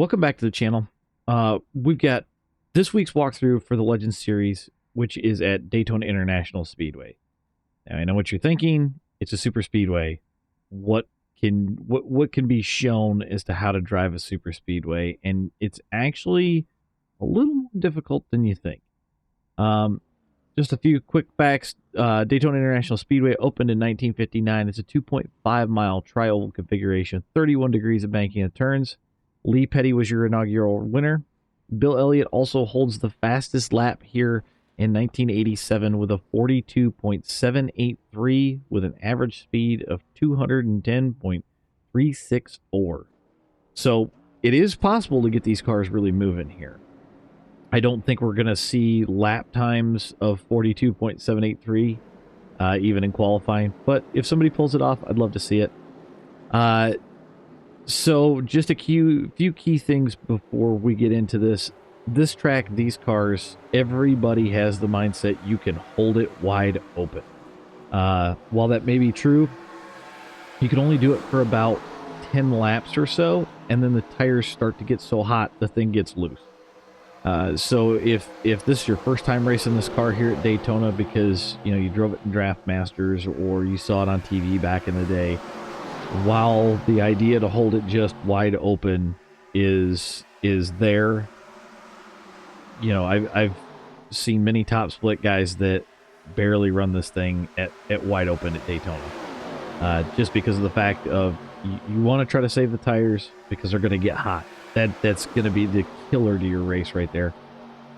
Welcome back to the channel. We've got this week's walkthrough for the Legends Series, which is at Daytona International Speedway. Now, I know what you're thinking. It's a super speedway. What can be shown as to how to drive a super speedway? And it's actually a little more difficult than you think. Just a few quick facts. Daytona International Speedway opened in 1959. It's a 2.5-mile tri-oval configuration, 31 degrees of banking and turns. Lee Petty was your inaugural winner. Bill Elliott also holds the fastest lap here in 1987 with a 42.783 with an average speed of 210.364. So it is possible to get these cars really moving here. I don't think we're going to see lap times of 42.783 even in qualifying, but if somebody pulls it off, I'd love to see it. So just a few key things before we get into this. This track, these cars, everybody has the mindset you can hold it wide open. While that may be true, you can only do it for about 10 laps or so, and then the tires start to get so hot the thing gets loose. So if this is your first time racing this car here at Daytona because you drove it in Draft Masters or you saw it on TV back in the day, while the idea to hold it just wide open is there, I've seen many top split guys that barely run this thing at wide open at Daytona, just because of the fact of you want to try to save the tires because they're going to get hot. That's going to be the killer to your race right there.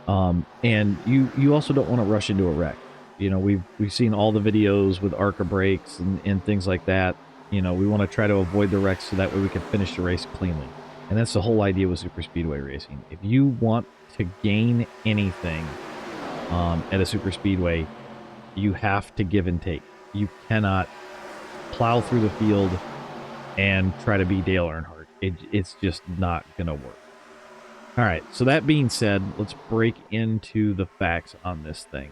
And you also don't want to rush into a wreck. We've seen all the videos with ARCA brakes and things like that. We want to try to avoid the wrecks so that way we can finish the race cleanly. And that's the whole idea with super speedway racing. If you want to gain anything at a super speedway, you have to give and take. You cannot plow through the field and try to be Dale Earnhardt. It's just not going to work. All right, so that being said, let's break into the facts on this thing.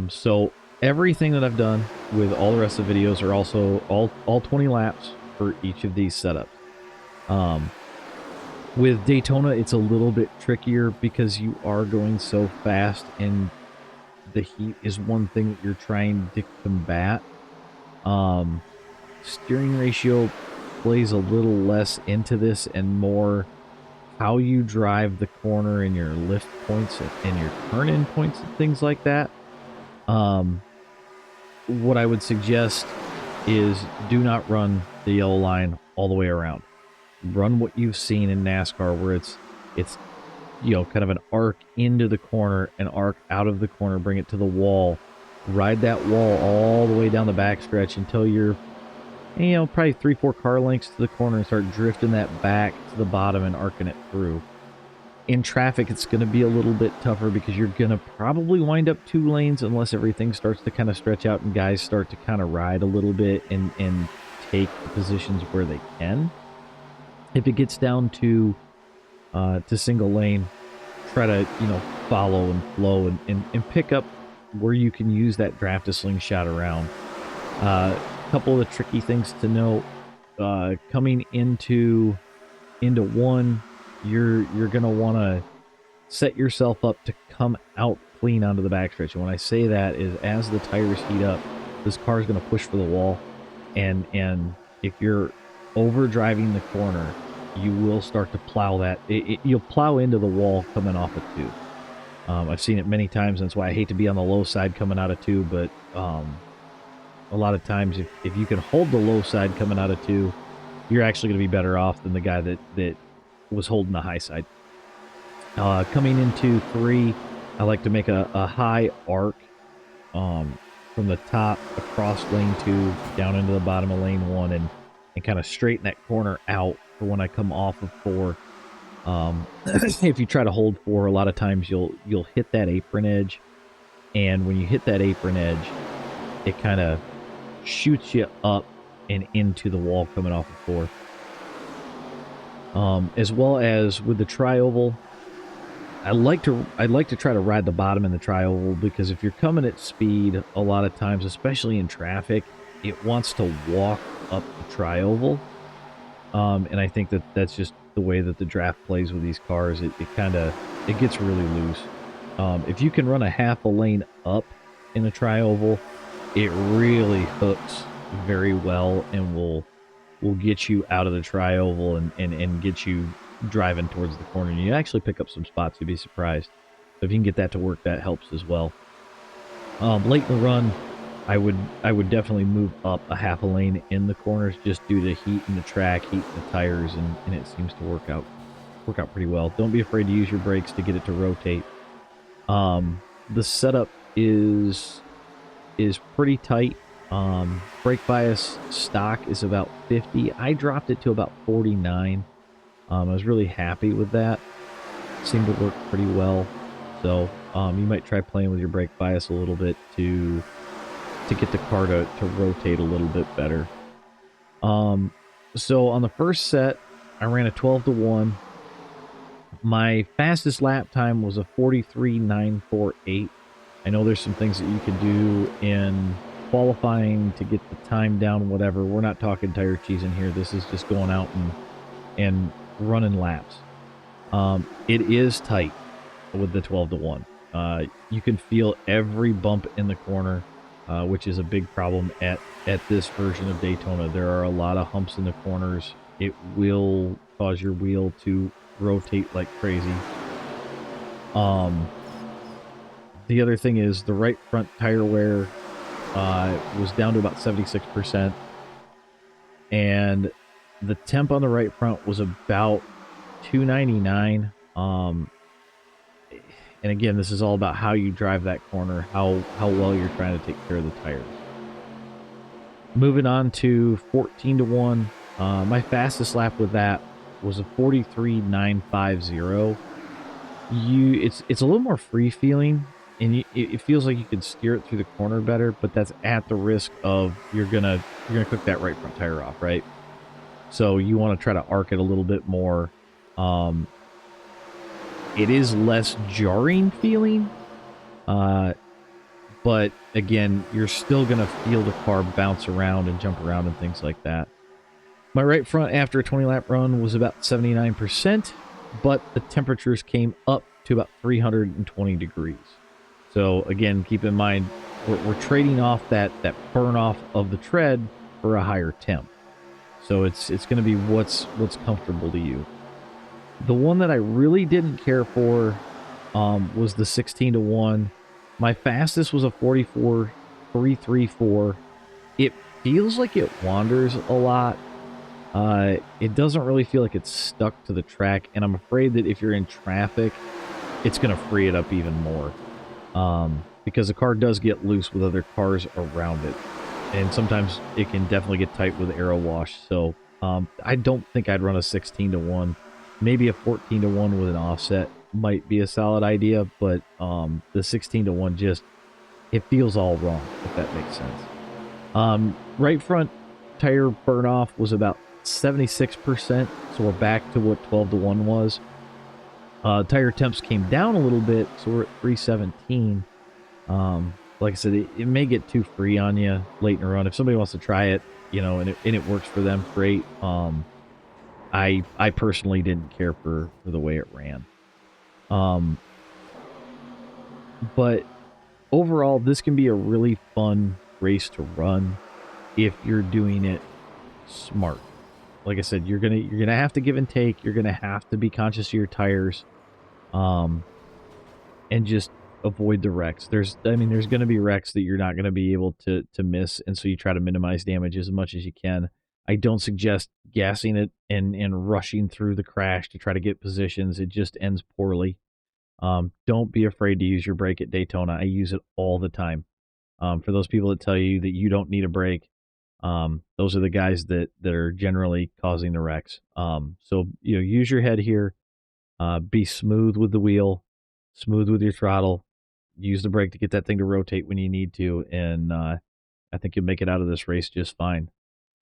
So everything that I've done with all the rest of the videos are also all 20 laps for each of these setups. With Daytona, it's a little bit trickier because you are going so fast and the heat is one thing that you're trying to combat. Steering ratio plays a little less into this and more how you drive the corner and your lift points and your turn-in points and things like that. What I would suggest is do not run the yellow line all the way around. Run what you've seen in NASCAR where it's kind of an arc into the corner, an arc out of the corner, bring it to the wall. Ride that wall all the way down the backstretch until you're probably 3-4 car lengths to the corner and start drifting that back to the bottom and arcing it through. In traffic, it's going to be a little bit tougher because you're going to probably wind up 2 lanes unless everything starts to kind of stretch out and guys start to kind of ride a little bit and take the positions where they can. If it gets down to single lane, try to follow and flow and pick up where you can use that draft to slingshot around. A couple of the tricky things to know, coming into one, you're gonna want to set yourself up to come out clean onto the backstretch. And when I say that is as the tires heat up, this car is going to push for the wall, and if you're over driving the corner, you will start to plow that. You'll plow into the wall coming off of 2. I've seen it many times, and that's why I hate to be on the low side coming out of 2, but a lot of times if you can hold the low side coming out of 2, you're actually going to be better off than the guy that was holding the high side. Coming into 3, I like to make a high arc from the top across lane 2 down into the bottom of lane 1 and kind of straighten that corner out for when I come off of 4. If you try to hold 4, a lot of times you'll hit that apron edge, and when you hit that apron edge, it kind of shoots you up and into the wall coming off of 4. As well as with the tri-oval, I like to try to ride the bottom in the tri-oval because if you're coming at speed, a lot of times, especially in traffic, it wants to walk up the tri-oval. And I think that's just the way that the draft plays with these cars. It gets really loose. If you can run a half a lane up in a tri-oval, it really hooks very well and will get you out of the tri-oval and get you driving towards the corner. And you actually pick up some spots, you'd be surprised. So if you can get that to work, that helps as well. Late in the run, I would definitely move up a half a lane in the corners just due to heat in the track, heat in the tires, and it seems to work out pretty well. Don't be afraid to use your brakes to get it to rotate. The setup is pretty tight. Brake bias stock is about 50. I dropped it to about 49. I was really happy with that. Seemed to work pretty well. So you might try playing with your brake bias a little bit to get the car to rotate a little bit better. So on the first set, I ran a 12-1. My fastest lap time was a 43.948. I know there's some things that you can do in qualifying to get the time down, whatever. We're not talking tire cheesing here. This is just going out and running laps. It is tight with the 12-1. You can feel every bump in the corner, which is a big problem at this version of Daytona. There are a lot of humps in the corners. It will cause your wheel to rotate like crazy. The other thing is the right front tire wear was down to about 76%, and the temp on the right front was about 299. And again, this is all about how you drive that corner, how well you're trying to take care of the tires. Moving on to 14-1, my fastest lap with that was a 43.950. It's a little more free feeling, and it feels like you can steer it through the corner better, but that's at the risk of you're gonna cook that right front tire off, right? So you want to try to arc it a little bit more. It is less jarring feeling, but again, you're still gonna feel the car bounce around and jump around and things like that. My right front after a 20-lap run was about 79%, but the temperatures came up to about 320 degrees. So again, keep in mind, we're trading off that burn off of the tread for a higher temp. So it's going to be what's comfortable to you. The one that I really didn't care for was the 16-1. My fastest was a 44.334. It feels like it wanders a lot. It doesn't really feel like it's stuck to the track, and I'm afraid that if you're in traffic, it's going to free it up even more. Because the car does get loose with other cars around it, and sometimes it can definitely get tight with aero wash. So I don't think I'd run a 16-1. Maybe a 14-1 with an offset might be a solid idea, but the 16-1 just, it feels all wrong, if that makes sense. Right front tire burn off was about 76%, so we're back to what 12-1 was. Tire temps came down a little bit, so we're at 317. Like I said, it may get too free on you late in the run. If somebody wants to try it, you know, and it works for them, great. I personally didn't care for the way it ran. But overall, this can be a really fun race to run if you're doing it smart. Like I said, you're gonna have to give and take. You're gonna have to be conscious of your tires, and just avoid the wrecks. There's gonna be wrecks that you're not gonna be able to miss, and so you try to minimize damage as much as you can. I don't suggest gassing it and rushing through the crash to try to get positions. It just ends poorly. Don't be afraid to use your brake at Daytona. I use it all the time. For those people that tell you that you don't need a brake, those are the guys that are generally causing the wrecks. So, you know, use your head here, be smooth with the wheel, smooth with your throttle, use the brake to get that thing to rotate when you need to, and I think you'll make it out of this race just fine.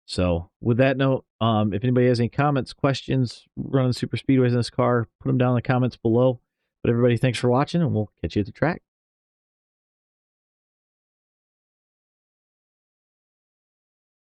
So with that note, if anybody has any comments, questions, running super speedways in this car, put them down in the comments below. But everybody, thanks for watching, and we'll catch you at the track.